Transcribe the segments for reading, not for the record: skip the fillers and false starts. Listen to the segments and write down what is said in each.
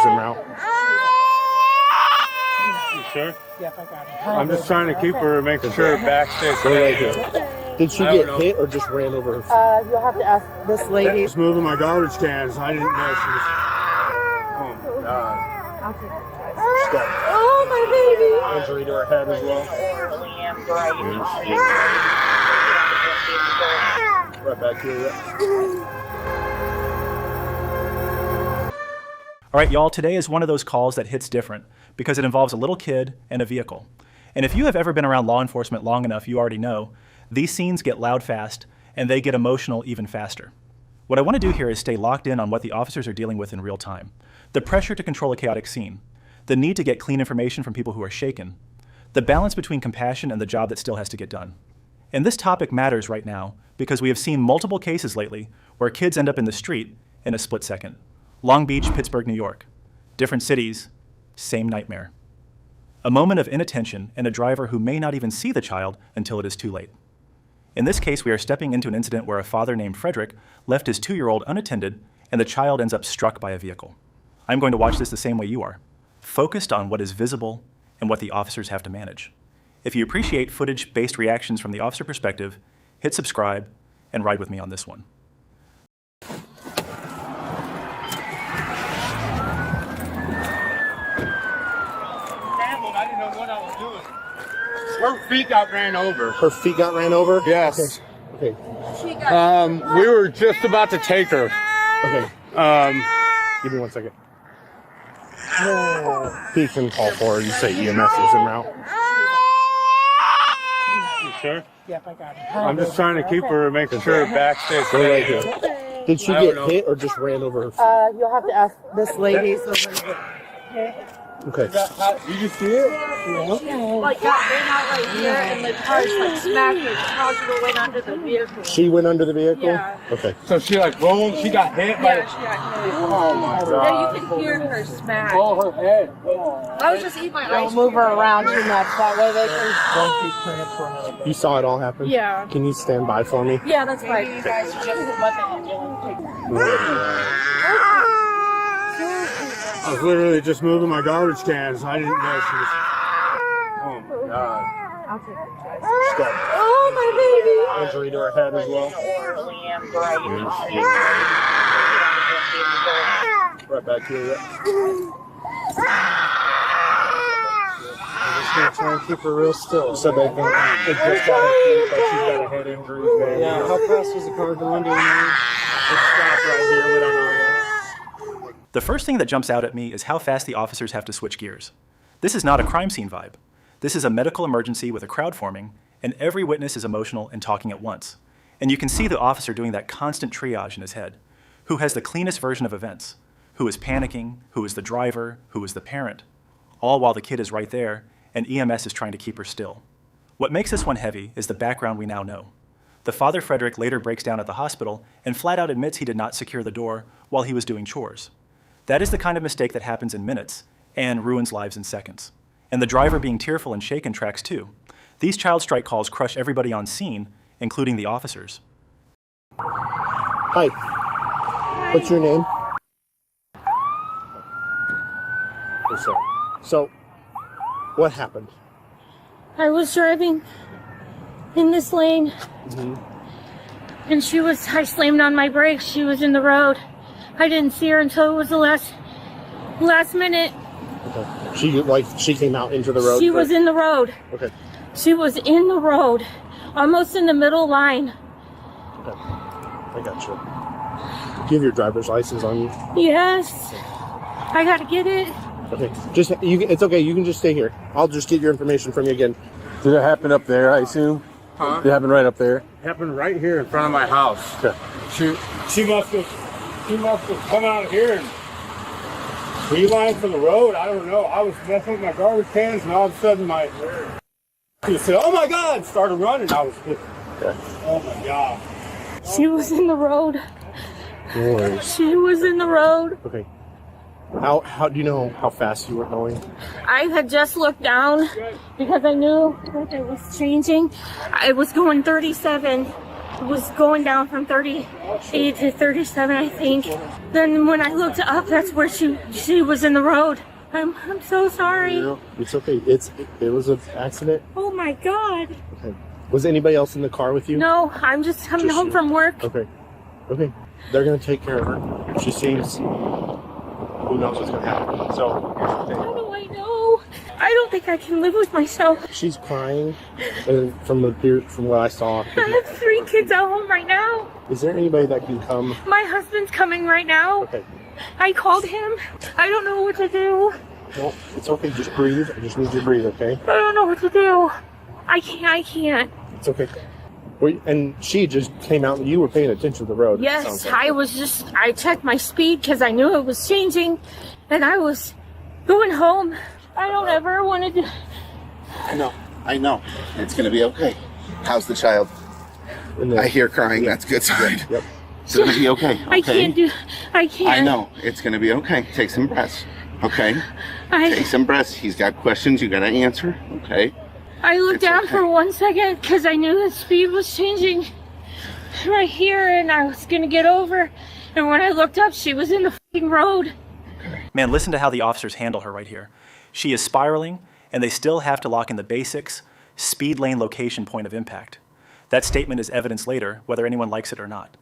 en route. You sure? Yep, I got it. I'm just trying to keep her, making sure her back stays straight. Did she get hit or just ran over her? You'll have to ask this lady. Just moving my garbage cans. I didn't know she was. Oh my God. I'll take it. She's got Oh, my baby. injury to her head as well. Right back here. All right, y'all, today is one of those calls that hits different because it involves a little kid and a vehicle. And if you have ever been around law enforcement long enough, you already know these scenes get loud fast and they get emotional even faster. What I want to do here is stay locked in on what the officers are dealing with in real time. The pressure to control a chaotic scene, the need to get clean information from people who are shaken, the balance between compassion and the job that still has to get done. And this topic matters right now because we have seen multiple cases lately where kids end up in the street in a split second. Long Beach, Pittsburgh, New York. Different cities, same nightmare. A moment of inattention and a driver who may not even see the child until it is too late. In this case, we are stepping into an incident where a father named Frederick left his 2-year-old unattended and the child ends up struck by a vehicle. I'm going to watch this the same way you are, focused on what is visible and what the officers have to manage. If you appreciate footage-based reactions from the officer perspective, hit subscribe and ride with me on this one. Her feet got ran over. Her feet got ran over? Yes. Okay. We were just about to take her. Okay. Give me 1 second. He can call for her. You say EMS is en route. You sure? Yep, I got it. I'm just trying to keep her, making sure her back stays straight. Did she get hit or just ran over her? You'll have to ask this lady. Okay. You just see it? Like got ran out right here and the car like smacked her, caused her to went under the vehicle. She went under the vehicle? Yeah. Okay. So she like rolled, she got hit by Yeah, she got hit. Oh my God. Yeah, you can hear her smack. Oh, her head. I was just eating my ice Don't cream. move her around too much. That way they can don't keep transferring her. You saw it all happen? Yeah. Can you stand by for me? Yeah, that's fine. You guys just let the I was literally just moving my garbage cans. I didn't know she was. Oh my God. I'll take it. She's got Oh, my baby. injury to her head as well. Right back here. I'm just going to try and keep her real still so they can. It just got her feet, but she's got a head injury. Yeah, how fast was the car going? Do you know? It stopped right here. We don't know yet. The first thing that jumps out at me is how fast the officers have to switch gears. This is not a crime scene vibe. This is a medical emergency with a crowd forming, and every witness is emotional and talking at once. And you can see the officer doing that constant triage in his head. Who has the cleanest version of events? Who is panicking? Who is the driver? Who is the parent? All while the kid is right there, and EMS is trying to keep her still. What makes this one heavy is the background we now know. The father, Frederick, later breaks down at the hospital and flat out admits he did not secure the door while he was doing chores. That is the kind of mistake that happens in minutes and ruins lives in seconds. And the driver being tearful and shaken tracks too. These child strike calls crush everybody on scene, including the officers. Hi. What's your name? So, what happened? I was driving in this lane, and I slammed on my brakes. She was in the road. I didn't see her until it was the last minute. Okay. She came out into the road. She was in the road. Okay. She was in the road, almost in the middle line. Okay. I got you. Do you have your driver's license on you? Yes. I gotta get it. Okay. It's okay. You can just stay here. I'll just get your information from you again. Did it happen up there, I assume? Huh? Did it happen right up there? It happened right here in front of my house. Okay. She must have come out here and beeline for the road. I don't know. I was messing with my garbage cans and all of a sudden she said, "Oh my God," started running. I was just, oh my God. She was in the road. No worries. She was in the road. Okay. How do you know how fast you were going? I had just looked down because I knew that it was changing. I was going 37 was going down from 38 to 37, I think. Then when I looked up, that's where she was in the road. I'm so sorry. No, it's okay. It was an accident. Oh my God. Okay. Was anybody else in the car with you? No, I'm just coming home from work. Okay. Okay. They're gonna take care of her. She seems. Who knows what's gonna happen? So. How do I know? I don't think I can live with myself. She's crying, and from what I saw. I have 3 kids at home right now. Is there anybody that can come? My husband's coming right now. Okay. I called him. I don't know what to do. No, it's okay. Just breathe. I just need you to breathe, okay? I don't know what to do. I can't. It's okay. And she just came out and you were paying attention to the road. Yes, I checked my speed because I knew it was changing and I was going home. I don't ever want to do. I know. It's going to be okay. How's the child? I hear crying. That's good sign. Yep. It's going to be okay. I can't. I know. It's going to be okay. Take some breaths. Okay? Take some breaths. He's got questions you got to answer. Okay? I looked down for 1 second because I knew the speed was changing right here and I was going to get over. And when I looked up, she was in the fucking road. Man, listen to how the officers handle her right here. She is spiraling, and they still have to lock in the basics, speed lane location point of impact. That statement is evidence later, whether anyone likes it or not.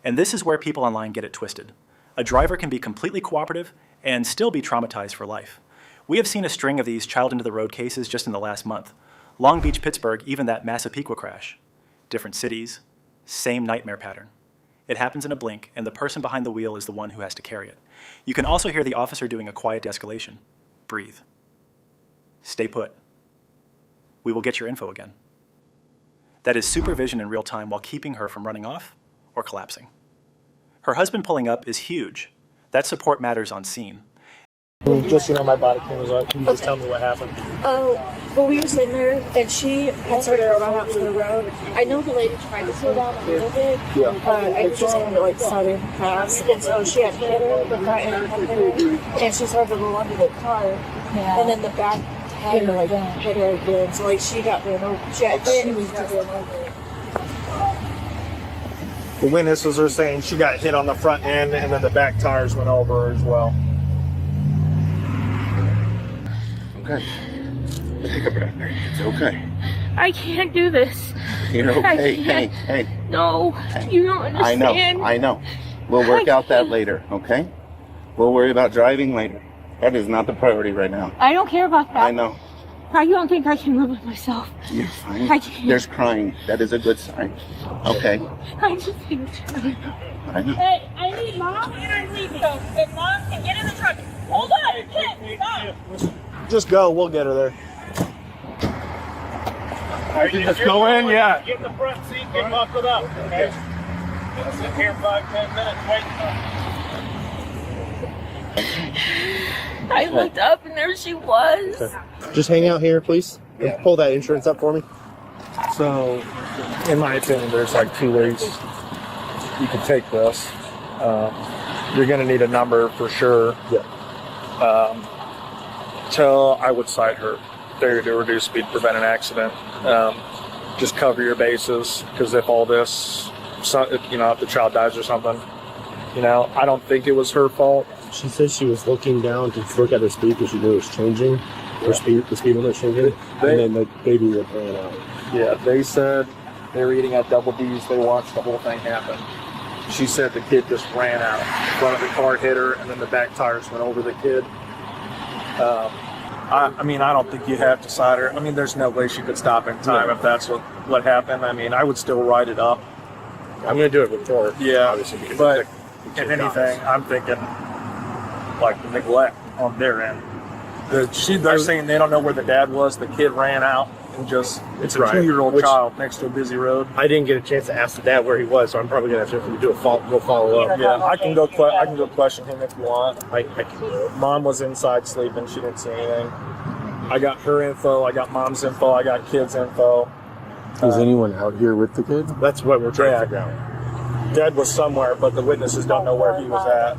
And this is where people online get it twisted. A driver can be completely cooperative and still be traumatized for life. We have seen a string of these child into the road cases just in the last month. Long Beach, Pittsburgh, even that Massapequa crash. Different cities, same nightmare pattern. It happens in a blink, and the person behind the wheel is the one who has to carry it. You can also hear the officer doing a quiet de-escalation. Breathe. Stay put. We will get your info again. That is supervision in real time while keeping her from running off or collapsing. Her husband pulling up is huge. That support matters on scene. Just my body cameras up. Can you just tell me what happened? Well, we were sitting there, and she had started to run out to the road. I know the lady tried to slow down a little bit, but I just kind of started fast, and so she had hit her, the front end had hit her, and she started to roll under the car, and then the back hit her again. So she got ran over. She got hit, and we got ran over. The witnesses are saying she got hit on the front end, and then the back tires went over her as well. Okay. Take a breath. It's okay. I can't do this. You're okay. Hey. No, you don't understand. I know. We'll work out that later, okay? We'll worry about driving later. That is not the priority right now. I don't care about that. I know. I don't think I can live with myself. You're fine. I can't. There's crying. That is a good sign. Okay? I just can't. I know. Hey, I need Mom and I need Mom. If Mom can get in the truck. Hold on. Stop. Just go. We'll get her there. Just go in, yeah. Get the front seat, get buckled up, okay? Just sit here 5-10 minutes waiting. I looked up and there she was. Okay. Just hang out here, please. And pull that insurance up for me. So, in my opinion, there's like 2 ways you can take this. You're going to need a number for sure. Yeah. Till I would cite her. Failure to reduce speed, prevent an accident. Just cover your bases, because if all this, if the child dies or something, I don't think it was her fault. She said she was looking down to look at her speed because she knew it was changing. Her speed, the speed limit was changing, and then the baby would ran out. Yeah, they said they were eating at Double D's. They watched the whole thing happen. She said the kid just ran out. The front of the car hit her, and then the back tires went over the kid. I don't think you have to cite her. There's no way she could stop in time if that's what happened. I would still write it up. I'm going to do it before. Yeah, obviously, because but if anything, I'm thinking like neglect on their end. They're saying they don't know where the dad was. The kid ran out and it's a 2-year-old child next to a busy road. I didn't get a chance to ask the dad where he was, so I'm probably going to have to do go follow up. Yeah, I can go question him if you want. Mom was inside sleeping. She didn't see anything. I got her info. I got Mom's info. I got kids' info. Is anyone out here with the kid? That's what we're trying to figure out. Dad was somewhere, but the witnesses don't know where he was at.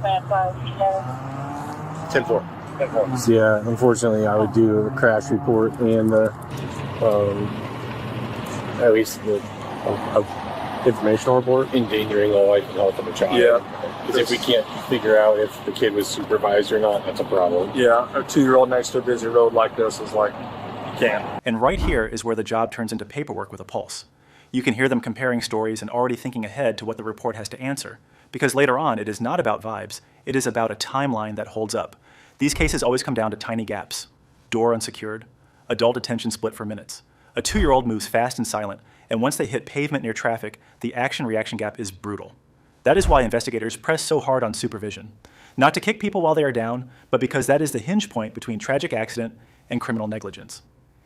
10-4. Yeah, unfortunately, I would do a crash report and at least informational report? Endangering the life and health of a child. Yeah. Because if we can't figure out if the kid was supervised or not, that's a problem. Yeah, a 2-year-old next to a busy road like this is like, you can't. And right here is where the job turns into paperwork with a pulse. You can hear them comparing stories and already thinking ahead to what the report has to answer. Because later on, it is not about vibes, it is about a timeline that holds up. These cases always come down to tiny gaps. Door unsecured, adult attention split for minutes. A 2-year-old moves fast and silent, and once they hit pavement near traffic, the action-reaction gap is brutal. That is why investigators press so hard on supervision. Not to kick people while they are down, but because that is the hinge point between tragic accident and criminal negligence.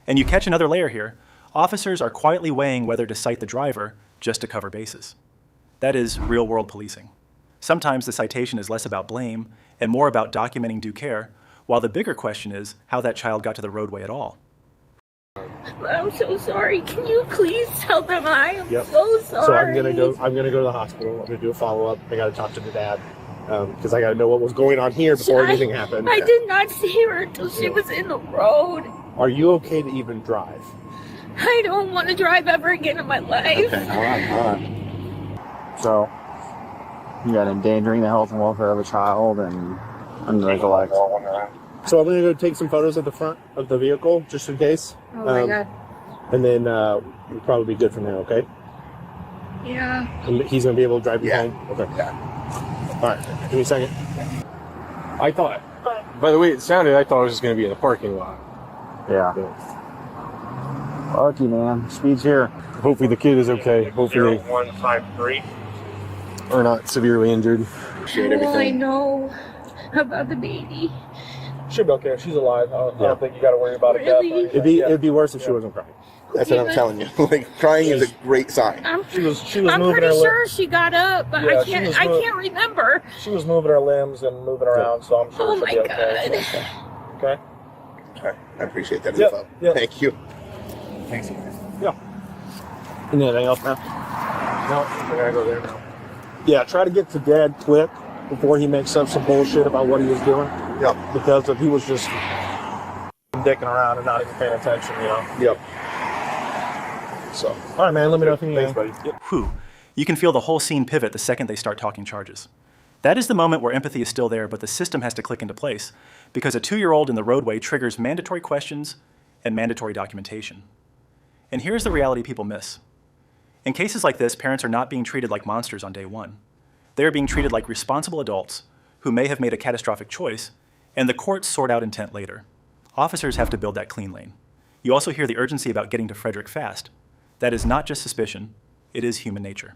And you catch another layer here. Officers are quietly weighing whether to cite the driver just to cover bases. That is real-world policing. Sometimes the citation is less about blame and more about documenting due care, while the bigger question is how that child got to the roadway at all. I'm so sorry. Can you please tell them I am Yep. so sorry? So I'm gonna go to the hospital. I'm gonna do a follow-up. I gotta talk to the dad. Because I gotta know what was going on here before anything happened. I did not see her until she was in the road. Are you okay to even drive? I don't want to drive ever again in my life. Okay, all right. So, you got endangering the health and welfare of a child and under neglect. So I'm gonna go take some photos of the front of the vehicle, just in case. Oh my God. And then we'll probably be good from there, okay? Yeah. And he's gonna be able to drive you Yeah. home? Okay. Yeah. All right, give me a second. I thought, by the way it sounded, I thought it was just gonna be in the parking lot. Yeah. Lucky, man. Speed's here. Hopefully the kid is okay. Hopefully 0153. we're not severely injured. Appreciate Oh, I everything. know about the baby. She'll be okay. She's alive. I don't think you got to worry about it. Really? It'd be worse if she wasn't crying. That's what I'm telling you. Like, crying is a great sign. She was I'm moving pretty her sure she got up, but Yeah, I she can't. was I mo- can't remember. She was moving her limbs and moving around, so I'm sure Oh she'll my be okay. God. Okay. Okay, I appreciate that Yep, info. yep. Thank you. Yeah. Anything else now? No, I gotta go there now. Yeah, try to get to dad quick before he makes up some bullshit about what he was doing. Yep. Because if he was just dicking around and not even paying attention, Yep. So, all right, man. Let me know if you need Thanks, anything. buddy. Whew. You can feel the whole scene pivot the second they start talking charges. That is the moment where empathy is still there, but the system has to click into place, because a 2-year-old in the roadway triggers mandatory questions and mandatory documentation. And here's the reality people miss. In cases like this, parents are not being treated like monsters on day one. They are being treated like responsible adults who may have made a catastrophic choice, and the courts sort out intent later. Officers have to build that clean lane. You also hear the urgency about getting to Frederick fast. That is not just suspicion, it is human nature.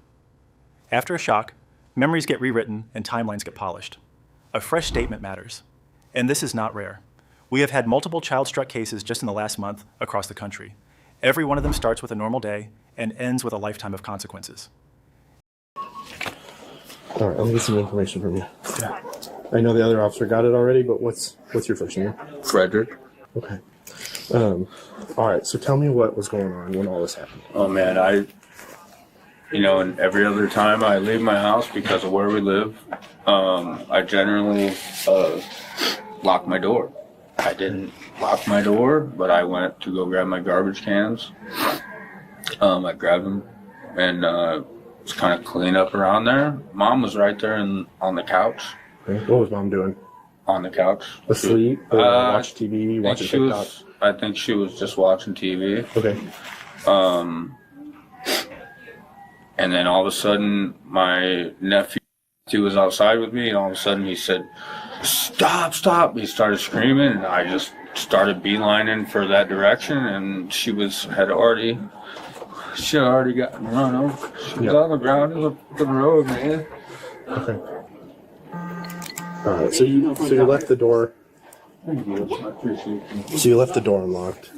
After a shock, memories get rewritten and timelines get polished. A fresh statement matters. And this is not rare. We have had multiple child-struck cases just in the last month across the country. Every one of them starts with a normal day and ends with a lifetime of consequences. All right, let me get some information from you. Yeah. I know the other officer got it already, but what's your first name? Frederick. Okay. All right, so tell me what was going on when all this happened. Oh man, and every other time I leave my house because of where we live, I generally lock my door. I didn't lock my door, but I went to go grab my garbage cans. I grabbed them and was kind of clean up around there. Mom was right there on the couch. Okay. What was mom doing? On the couch. Asleep? Or watch TV? Watching TikTok? I think she was just watching TV. Okay. And then all of a sudden, my nephew was outside with me, and all of a sudden he said, "Stop, stop." He started screaming, and I just started beelining for that direction, and she had already gotten run over. She was on the ground in the road, man. Okay. All right, so you left the door. So you left the door unlocked.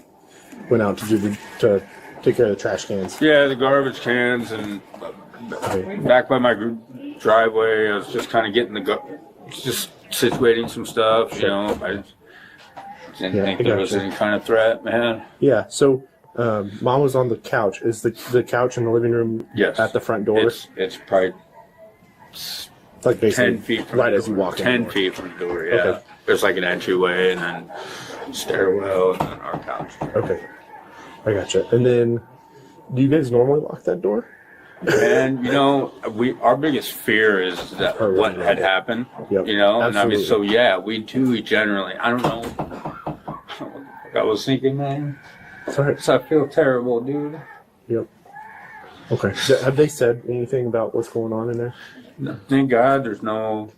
Went out to take care of the trash cans. Yeah, the garbage cans, and back by my driveway, I was just kind of getting just situating some stuff. Sure. I didn't think there was any kind of threat, man. Yeah. So, mom was on the couch. Is the couch in the living room? Yes. At the front door. It's probably like basically 10 feet from right the as you door. walk in. 10 feet from the door. Yeah. Okay. There's like an entryway, and then stairwell, and then our couch. Okay. I gotcha. And then, do you guys normally lock that door? And our biggest fear is that what had happened. Yep. And I mean, Absolutely. so yeah, we do generally. I don't know. I was thinking, man. Sorry. I feel terrible, dude. Yep. Okay. Have they said anything about what's going on in there? No, thank God, there's no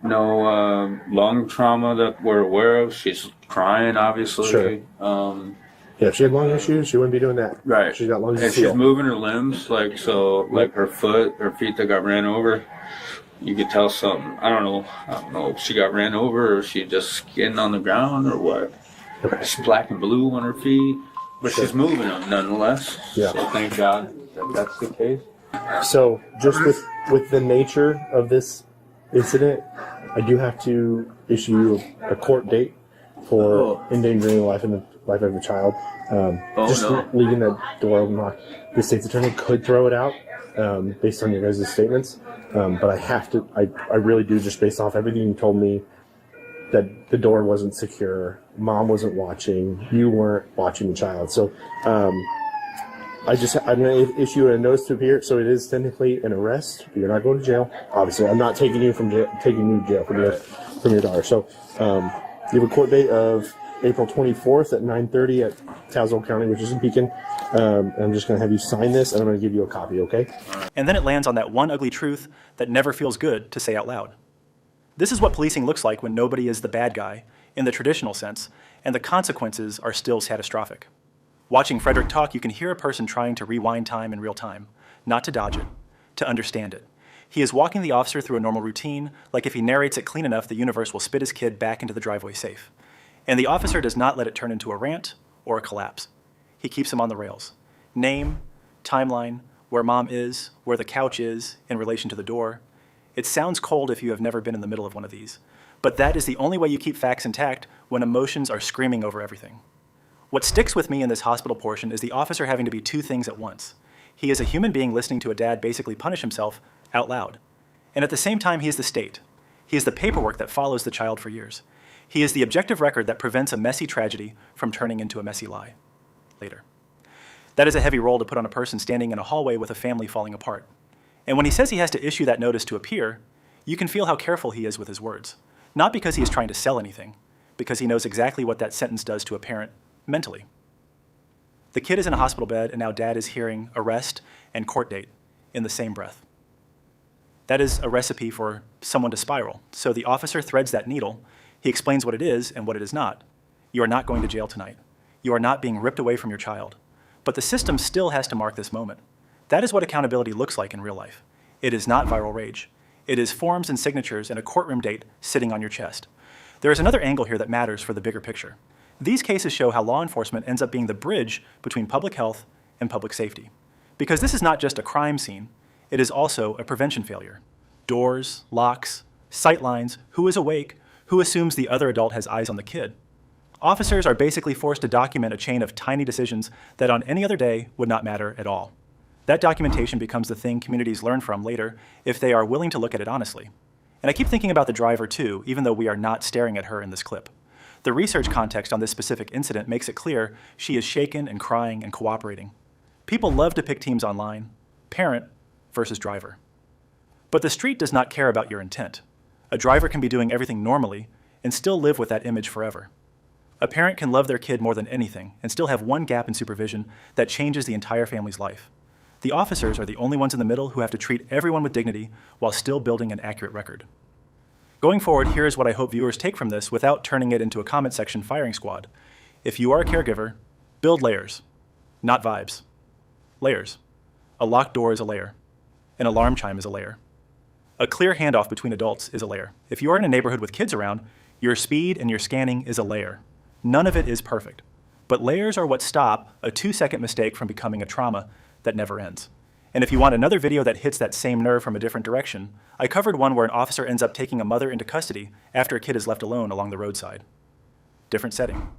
lung trauma that we're aware of. She's crying, obviously. Sure. Yeah, if she had lung issues, she wouldn't be doing that. Right. She's got lungs and to seal. she's moving her limbs, like her feet that got ran over. You could tell something. I don't know if she got ran over or she just skinned on the ground or what. Okay. She's black and blue on her feet, but she's moving them nonetheless. Yeah. So thank God that that's the case. So just with the nature of this incident, I do have to issue a court date for endangering the life of a child. Leaving the door open. The state's attorney could throw it out based on your guys' statements, but I have to. I really do, just based off everything you told me, that the door wasn't secure, mom wasn't watching, you weren't watching the child. So I'm going to issue a notice to appear. So it is technically an arrest. You're not going to jail. Obviously, I'm not taking you to jail from your daughter. So you have a court date of April 24th at 9:30 at Tazewell County, which is in Pekin. I'm just going to have you sign this, and I'm going to give you a copy, okay? And then it lands on that one ugly truth that never feels good to say out loud. This is what policing looks like when nobody is the bad guy in the traditional sense, and the consequences are still catastrophic. Watching Frederick talk, you can hear a person trying to rewind time in real time, not to dodge it, to understand it. He is walking the officer through a normal routine, like if he narrates it clean enough, the universe will spit his kid back into the driveway safe. And the officer does not let it turn into a rant or a collapse. He keeps him on the rails. Name, timeline, where mom is, where the couch is in relation to the door. It sounds cold if you have never been in the middle of one of these, but that is the only way you keep facts intact when emotions are screaming over everything. What sticks with me in this hospital portion is the officer having to be two things at once. He is a human being listening to a dad basically punish himself out loud. And at the same time, he is the state. He is the paperwork that follows the child for years. He is the objective record that prevents a messy tragedy from turning into a messy lie later. That is a heavy role to put on a person standing in a hallway with a family falling apart. And when he says he has to issue that notice to appear, you can feel how careful he is with his words. Not because he is trying to sell anything, because he knows exactly what that sentence does to a parent mentally. The kid is in a hospital bed, and now dad is hearing arrest and court date in the same breath. That is a recipe for someone to spiral. So the officer threads that needle. He explains what it is and what it is not. You are not going to jail tonight. You are not being ripped away from your child. But the system still has to mark this moment. That is what accountability looks like in real life. It is not viral rage. It is forms and signatures and a courtroom date sitting on your chest. There is another angle here that matters for the bigger picture. These cases show how law enforcement ends up being the bridge between public health and public safety. Because this is not just a crime scene, it is also a prevention failure. Doors, locks, sight lines, who is awake, who assumes the other adult has eyes on the kid. Officers are basically forced to document a chain of tiny decisions that on any other day would not matter at all. That documentation becomes the thing communities learn from later if they are willing to look at it honestly. And I keep thinking about the driver too, even though we are not staring at her in this clip. The research context on this specific incident makes it clear she is shaken and crying and cooperating. People love to pick teams online, parent versus driver. But the street does not care about your intent. A driver can be doing everything normally and still live with that image forever. A parent can love their kid more than anything and still have one gap in supervision that changes the entire family's life. The officers are the only ones in the middle who have to treat everyone with dignity while still building an accurate record. Going forward, here is what I hope viewers take from this without turning it into a comment section firing squad. If you are a caregiver, build layers, not vibes. Layers. A locked door is a layer. An alarm chime is a layer. A clear handoff between adults is a layer. If you are in a neighborhood with kids around, your speed and your scanning is a layer. None of it is perfect. But layers are what stop a 2-second mistake from becoming a trauma that never ends. And if you want another video that hits that same nerve from a different direction, I covered one where an officer ends up taking a mother into custody after a kid is left alone along the roadside. Different setting.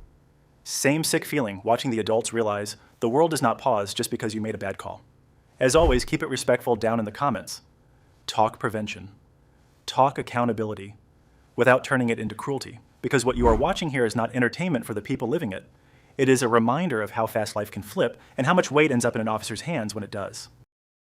Same sick feeling watching the adults realize the world does not pause just because you made a bad call. As always, keep it respectful down in the comments. Talk prevention. Talk accountability without turning it into cruelty. Because what you are watching here is not entertainment for the people living it. It is a reminder of how fast life can flip and how much weight ends up in an officer's hands when it does.